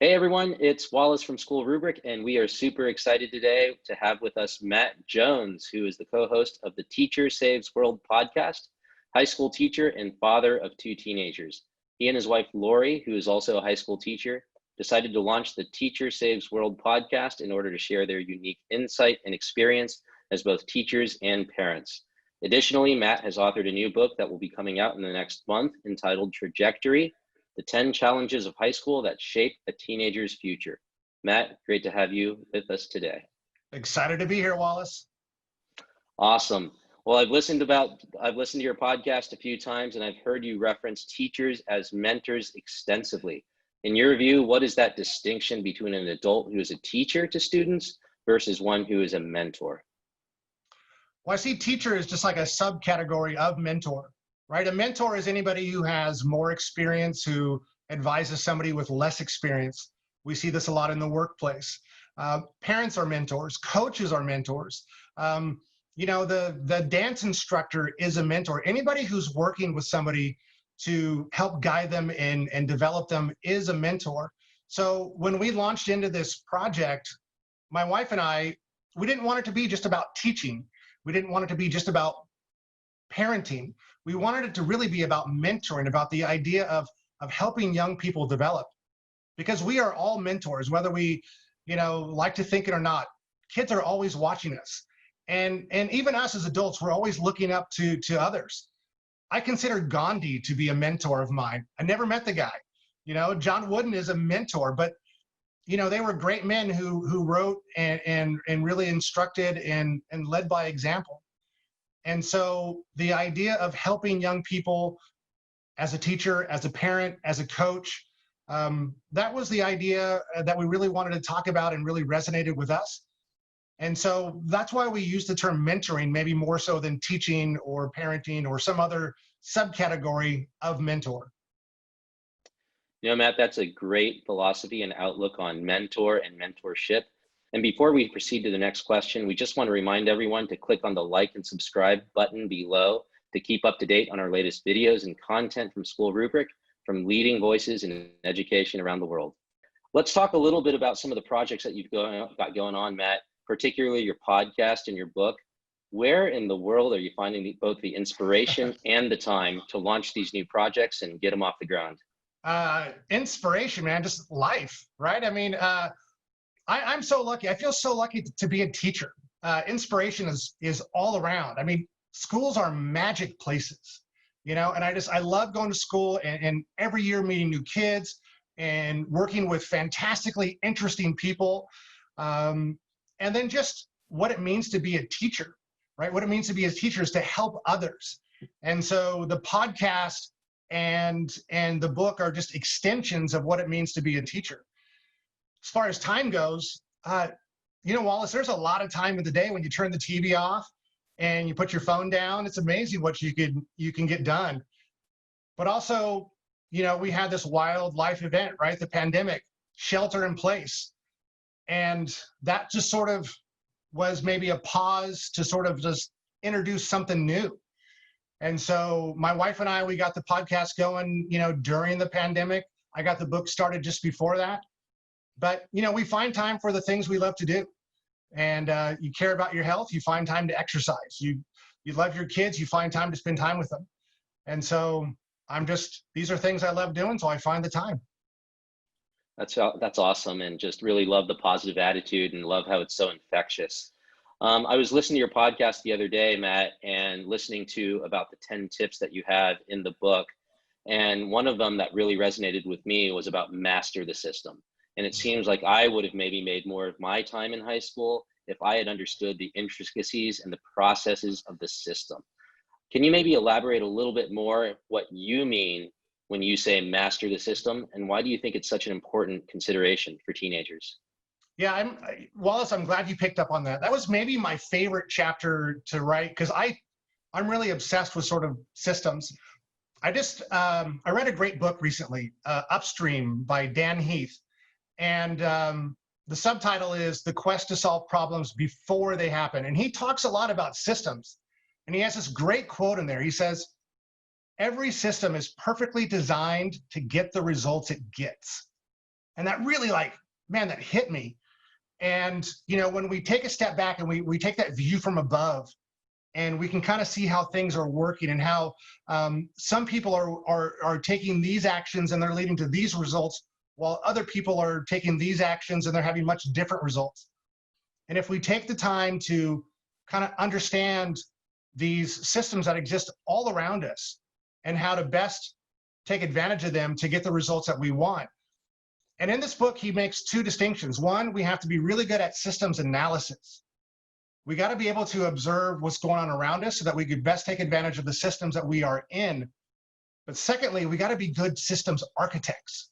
Hey everyone, it's Wallace from SchoolRubric, and we are super excited today to have with us Matt Jones, who is the co-host of the Teacher Saves World podcast, high school teacher and father of two teenagers. He and his wife, Laurie, who is also a high school teacher, decided to launch the Teacher Saves World podcast in order to share their unique insight and experience as both teachers and parents. Additionally, Matt has authored a new book that will be coming out in the next month entitled Trajectory: The 10 Challenges of High School That Shape a Teenager's Future. Matt, great to have you with us today. Excited to be here, Wallace. Awesome. Well, I've listened to your podcast a few times, and I've heard you reference teachers as mentors extensively. In your view, what is that distinction between an adult who is a teacher to students versus one who is a mentor? Well, I see teacher as just like a subcategory of mentor, right? A mentor is anybody who has more experience, who advises somebody with less experience. We see this a lot in the workplace. Parents are mentors, coaches are mentors. The dance instructor is a mentor. Anybody who's working with somebody to help guide them and develop them is a mentor. So when we launched into this project, my wife and I, we didn't want it to be just about teaching. We didn't want it to be just about parenting. We wanted it to really be about mentoring, about the idea of helping young people develop, because we are all mentors, whether we, like to think it or not. Kids are always watching us. And even us as adults, we're always looking up to others. I consider Gandhi to be a mentor of mine. I never met the guy. John Wooden is a mentor, but they were great men who wrote and really instructed and led by example. And so the idea of helping young people as a teacher, as a parent, as a coach, that was the idea that we really wanted to talk about and really resonated with us. And so that's why we use the term mentoring, maybe more so than teaching or parenting or some other subcategory of mentor. Matt, that's a great philosophy and outlook on mentor and mentorship. And before we proceed to the next question, we just want to remind everyone to click on the like and subscribe button below to keep up to date on our latest videos and content from SchoolRubric, from leading voices in education around the world. Let's talk a little bit about some of the projects that you've got going on, Matt, particularly your podcast and your book. Where in the world are you finding both the inspiration and the time to launch these new projects and get them off the ground? Inspiration, man, just life, right? I mean, I'm so lucky. I feel so lucky to be a teacher. Inspiration is all around. I mean, schools are magic places, and I love going to school and every year meeting new kids and working with fantastically interesting people. And then just what it means to be a teacher, right? What it means to be a teacher is to help others. And so the podcast and the book are just extensions of what it means to be a teacher. As far as time goes, Wallace, there's a lot of time in the day when you turn the TV off and you put your phone down. It's amazing what you can get done. But also, we had this wild life event, right? The pandemic, shelter in place. And that just sort of was maybe a pause to sort of just introduce something new. And so my wife and I, we got the podcast going, during the pandemic. I got the book started just before that. But, we find time for the things we love to do. And you care about your health, you find time to exercise. You love your kids, you find time to spend time with them. And so these are things I love doing, so I find the time. That's awesome, and just really love the positive attitude and love how it's so infectious. I was listening to your podcast the other day, Matt, and listening to about the 10 tips that you have in the book. And one of them that really resonated with me was about master the system. And it seems like I would have maybe made more of my time in high school if I had understood the intricacies and the processes of the system. Can you maybe elaborate a little bit more what you mean when you say master the system, and why do you think it's such an important consideration for teenagers? Yeah, Wallace, I'm glad you picked up on that. That was maybe my favorite chapter to write, because I'm really obsessed with sort of systems. I read a great book recently, Upstream by Dan Heath. And the subtitle is The Quest to Solve Problems Before They Happen. And he talks a lot about systems. And he has this great quote in there. He says, every system is perfectly designed to get the results it gets. And that really, like, man, that hit me. And, when we take a step back and we take that view from above, and we can kind of see how things are working, and how some people are taking these actions and they're leading to these results, while other people are taking these actions and they're having much different results. And if we take the time to kind of understand these systems that exist all around us and how to best take advantage of them to get the results that we want. And in this book, he makes two distinctions. One, we have to be really good at systems analysis. We got to be able to observe what's going on around us so that we could best take advantage of the systems that we are in. But secondly, we got to be good systems architects,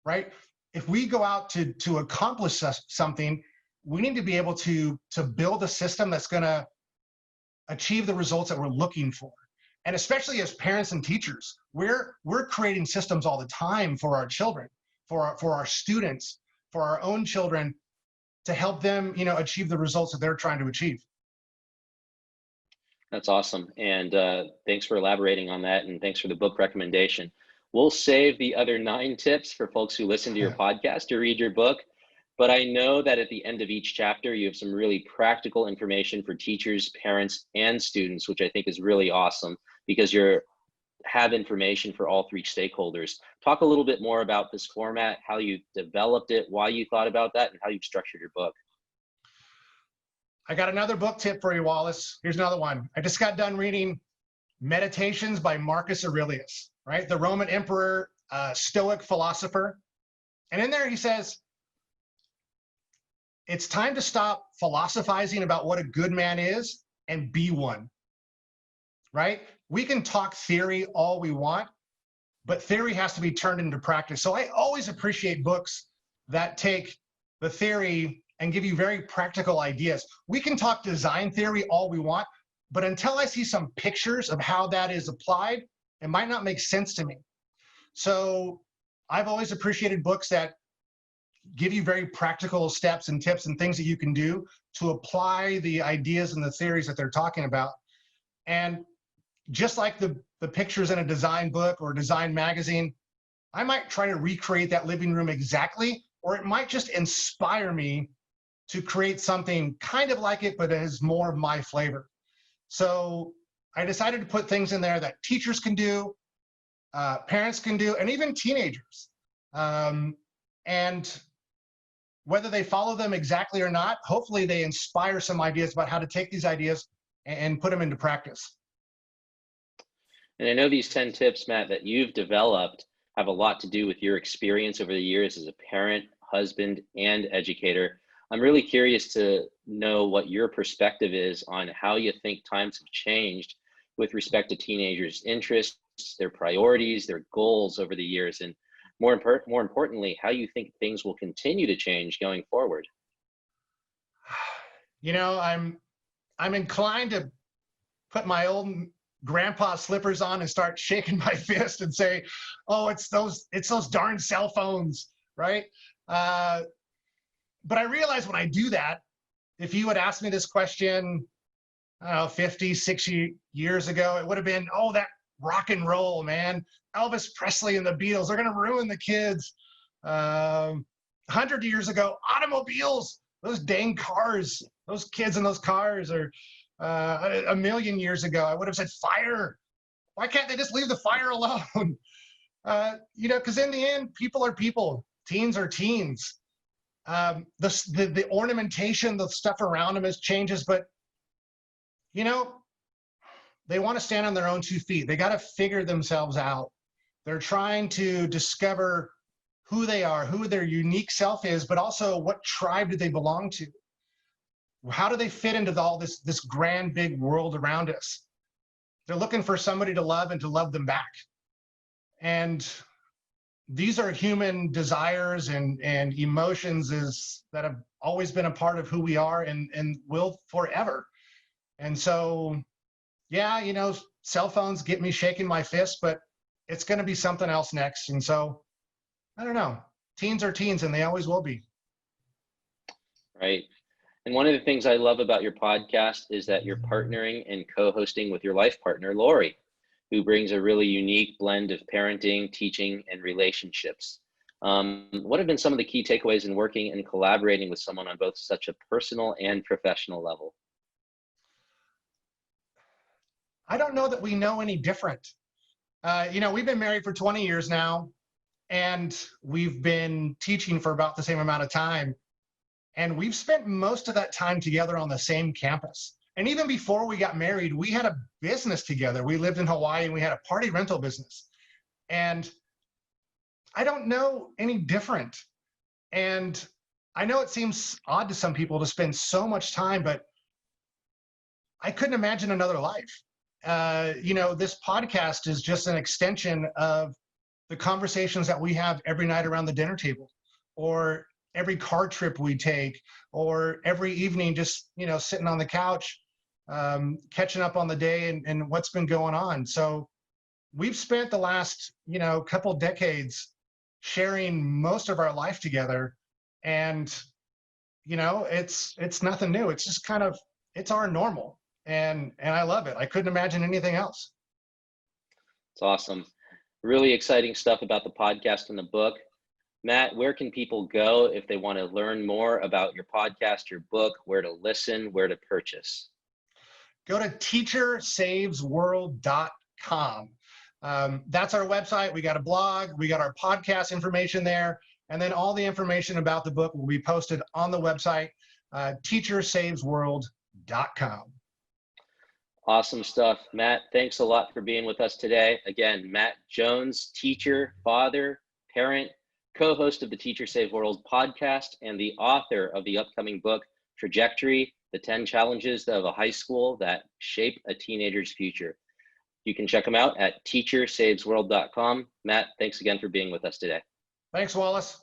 right? If we go out to accomplish something, we need to be able to build a system that's going to achieve the results that we're looking for. And especially as parents and teachers, we're creating systems all the time for our children, for our students, for our own children, to help them, achieve the results that they're trying to achieve. That's awesome. And thanks for elaborating on that. And thanks for the book recommendation. We'll save the other 9 tips for folks who listen to your podcast to read your book. But I know that at the end of each chapter, you have some really practical information for teachers, parents, and students, which I think is really awesome because you have information for all 3 stakeholders. Talk a little bit more about this format, how you developed it, why you thought about that, and how you've structured your book. I got another book tip for you, Wallace. Here's another one. I just got done reading Meditations by Marcus Aurelius, right? The Roman emperor, Stoic philosopher. And in there he says, it's time to stop philosophizing about what a good man is and be one, right? We can talk theory all we want, but theory has to be turned into practice. So I always appreciate books that take the theory and give you very practical ideas. We can talk design theory all we want, but until I see some pictures of how that is applied, it might not make sense to me. So I've always appreciated books that give you very practical steps and tips and things that you can do to apply the ideas and the theories that they're talking about. And just like the pictures in a design book or a design magazine, I might try to recreate that living room exactly, or it might just inspire me to create something kind of like it, but it has more of my flavor. So I decided to put things in there that teachers can do, parents can do, and even teenagers. And whether they follow them exactly or not, hopefully they inspire some ideas about how to take these ideas and put them into practice. And I know these 10 tips, Matt, that you've developed have a lot to do with your experience over the years as a parent, husband, and educator. I'm really curious to know what your perspective is on how you think times have changed with respect to teenagers' interests, their priorities, their goals over the years, and more importantly, how you think things will continue to change going forward. I'm inclined to put my old grandpa slippers on and start shaking my fist and say, oh, it's those darn cell phones, right? But I realize when I do that, if you had asked me this question, I don't know, 50, 60 years ago, it would have been, oh, that rock and roll, man. Elvis Presley and the Beatles are going to ruin the kids. 100 years ago, automobiles, those dang cars, those kids in those cars. Or a million years ago, I would have said fire. Why can't they just leave the fire alone? Because in the end, people are people. Teens are teens. The ornamentation, the stuff around them changes, but they want to stand on their own 2 feet. They got to figure themselves out. They're trying to discover who they are, who their unique self is, but also what tribe do they belong to? How do they fit into all this grand, big world around us? They're looking for somebody to love and to love them back. And these are human desires and emotions that have always been a part of who we are and will forever. And so, yeah, cell phones get me shaking my fist, but it's going to be something else next. And so, I don't know. Teens are teens, and they always will be. Right. And one of the things I love about your podcast is that you're partnering and co-hosting with your life partner, Laurie, who brings a really unique blend of parenting, teaching, and relationships. What have been some of the key takeaways in working and collaborating with someone on both such a personal and professional level? I don't know that we know any different. We've been married for 20 years now, and we've been teaching for about the same amount of time. And we've spent most of that time together on the same campus. And even before we got married, we had a business together. We lived in Hawaii and we had a party rental business. And I don't know any different. And I know it seems odd to some people to spend so much time, but I couldn't imagine another life. This podcast is just an extension of the conversations that we have every night around the dinner table, or every car trip we take, or every evening just, sitting on the couch, catching up on the day and what's been going on. So we've spent the last, couple decades sharing most of our life together. And, it's nothing new. It's just it's our normal. And I love it. I couldn't imagine anything else. It's awesome. Really exciting stuff about the podcast and the book. Matt, where can people go if they want to learn more about your podcast, your book, where to listen, where to purchase? Go to teachersavesworld.com. That's our website. We got a blog, we got our podcast information there, and then all the information about the book will be posted on the website, teachersavesworld.com. Awesome stuff. Matt, thanks a lot for being with us today. Again, Matt Jones, teacher, father, parent, co-host of the Teacher Save World podcast, and the author of the upcoming book, Trajectory, the 10 Challenges of a High School That Shape a Teenager's Future. You can check them out at teachersavesworld.com. Matt, thanks again for being with us today. Thanks, Wallace.